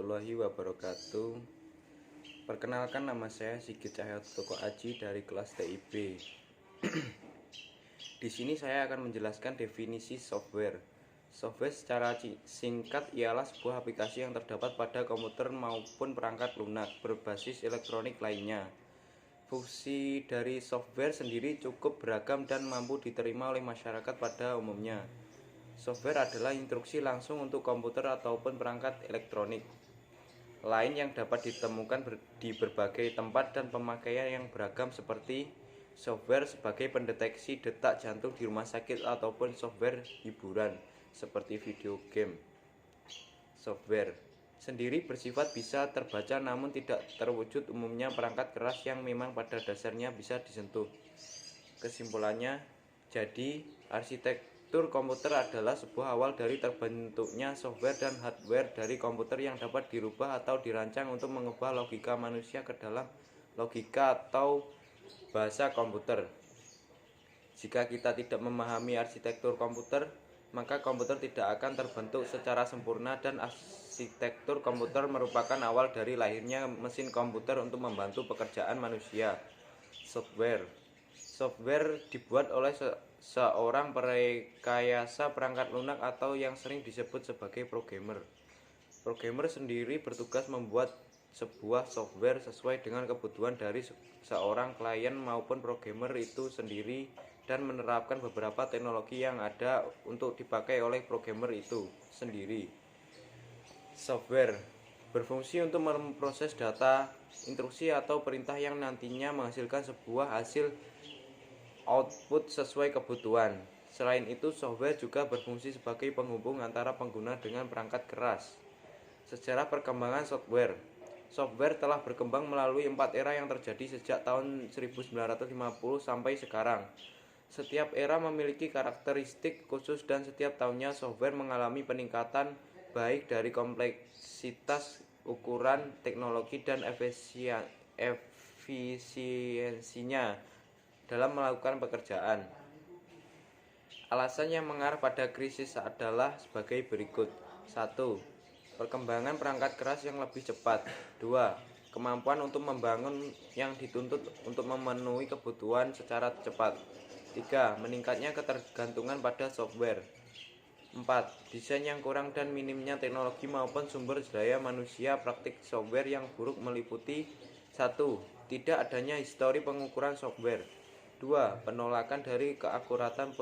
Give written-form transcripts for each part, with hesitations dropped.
warahmatullahi wabarakatuh. Perkenalkan, nama saya Sigit Cahyatotoko Aji dari kelas TIB. Di sini saya akan menjelaskan definisi software. Software secara singkat ialah sebuah aplikasi yang terdapat pada komputer maupun perangkat lunak berbasis elektronik lainnya. Fungsi dari software sendiri cukup beragam dan mampu diterima oleh masyarakat pada umumnya. Software adalah instruksi langsung untuk komputer ataupun perangkat elektronik lain yang dapat ditemukan di berbagai tempat dan pemakaian yang beragam, seperti software sebagai pendeteksi detak jantung di rumah sakit ataupun software hiburan seperti video game. Software sendiri bersifat bisa terbaca namun tidak terwujud, umumnya perangkat keras yang memang pada dasarnya bisa disentuh. Kesimpulannya, jadi arsitektur komputer adalah sebuah awal dari terbentuknya software dan hardware dari komputer yang dapat dirubah atau dirancang untuk mengubah logika manusia ke dalam logika atau bahasa komputer. Jika kita tidak memahami arsitektur komputer, maka komputer tidak akan terbentuk secara sempurna, dan arsitektur komputer merupakan awal dari lahirnya mesin komputer untuk membantu pekerjaan manusia. Software dibuat oleh seorang perekayasa perangkat lunak atau yang sering disebut sebagai programmer. Programmer sendiri bertugas membuat sebuah software sesuai dengan kebutuhan dari seorang klien maupun programmer itu sendiri, dan menerapkan beberapa teknologi yang ada untuk dipakai oleh programmer itu sendiri. Software berfungsi untuk memproses data, instruksi atau perintah yang nantinya menghasilkan sebuah hasil output sesuai kebutuhan. Selain itu, software juga berfungsi sebagai penghubung antara pengguna dengan perangkat keras. Sejarah perkembangan software. Software telah berkembang melalui 4 era yang terjadi sejak tahun 1950 sampai sekarang. Setiap era memiliki karakteristik khusus dan setiap tahunnya software mengalami peningkatan, baik dari kompleksitas, ukuran, teknologi, dan efisiensinya dalam melakukan pekerjaan. Alasan yang mengarah pada krisis adalah sebagai berikut. 1. Perkembangan perangkat keras yang lebih cepat. 2. Kemampuan untuk membangun yang dituntut untuk memenuhi kebutuhan secara cepat. 3. Meningkatnya ketergantungan pada software. 4. Desain yang kurang dan minimnya teknologi maupun sumber daya manusia. Praktik software yang buruk meliputi: 1. Tidak adanya histori pengukuran software. 2. Penolakan dari keakuratan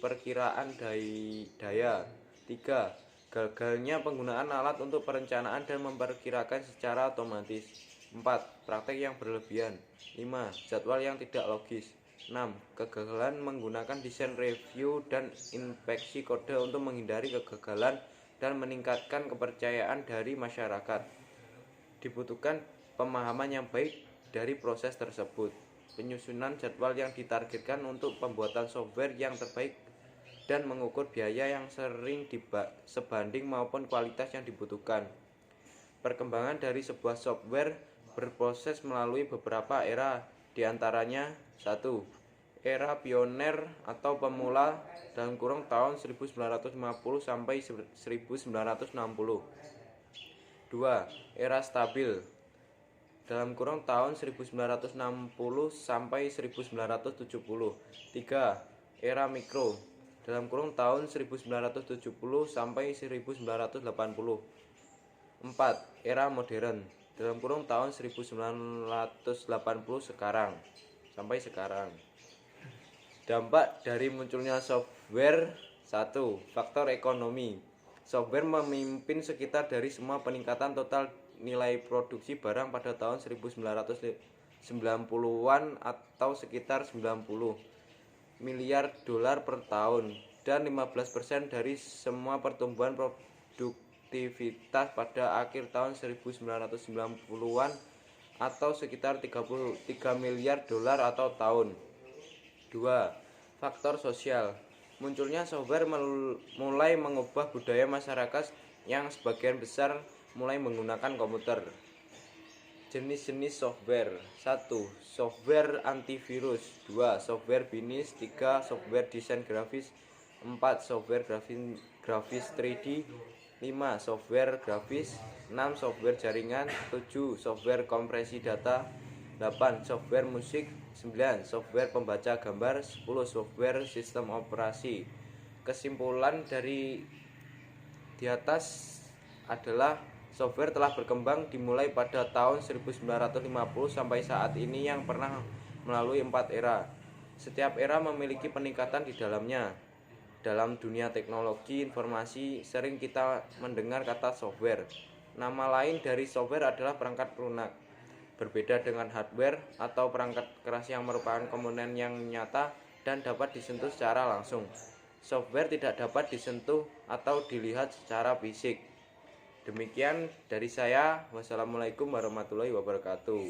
perkiraan daya. 3. Gagalnya penggunaan alat untuk perencanaan dan memperkirakan secara otomatis. 4. Praktek yang berlebihan. 5. Jadwal yang tidak logis. 6. Kegagalan menggunakan desain review dan inspeksi kode untuk menghindari kegagalan dan meningkatkan kepercayaan dari masyarakat. Dibutuhkan pemahaman yang baik dari proses tersebut. Penyusunan jadwal yang ditargetkan untuk pembuatan software yang terbaik dan mengukur biaya yang sering sebanding maupun kualitas yang dibutuhkan. Perkembangan dari sebuah software berproses melalui beberapa era, diantaranya: 1. Era pioner atau pemula (tahun 1950 sampai 1960). 2. Era stabil (tahun 1960 sampai 1970). 3. Era mikro (tahun 1970 sampai 1980). 4. Era modern (tahun 1980 sampai sekarang). Dampak dari munculnya software. 1. Faktor ekonomi. Software memimpin sekitar dari semua peningkatan total nilai produksi barang pada tahun 1990-an atau sekitar 90 miliar dolar per tahun, dan 15% dari semua pertumbuhan produktivitas pada akhir tahun 1990-an atau sekitar 33 miliar dolar atau tahun. 2. Faktor sosial. Munculnya software mulai mengubah budaya masyarakat yang sebagian besar mulai menggunakan komputer. Jenis-jenis software. 1. Software antivirus. 2. Software BIOS. 3. Software desain grafis. 4. Software grafis 3D. 5. Software grafis. 6. Software jaringan. 7. Software kompresi data. 8. Software musik. 9. Software pembaca gambar. 10. Software sistem operasi. Kesimpulan dari di atas adalah software telah berkembang dimulai pada tahun 1950 sampai saat ini yang pernah melalui 4 era. Setiap era memiliki peningkatan di dalamnya. Dalam dunia teknologi informasi sering kita mendengar kata software. Nama lain dari software adalah perangkat lunak. Berbeda dengan hardware atau perangkat keras yang merupakan komponen yang nyata dan dapat disentuh secara langsung. Software tidak dapat disentuh atau dilihat secara fisik. Demikian dari saya. Wassalamualaikum warahmatullahi wabarakatuh.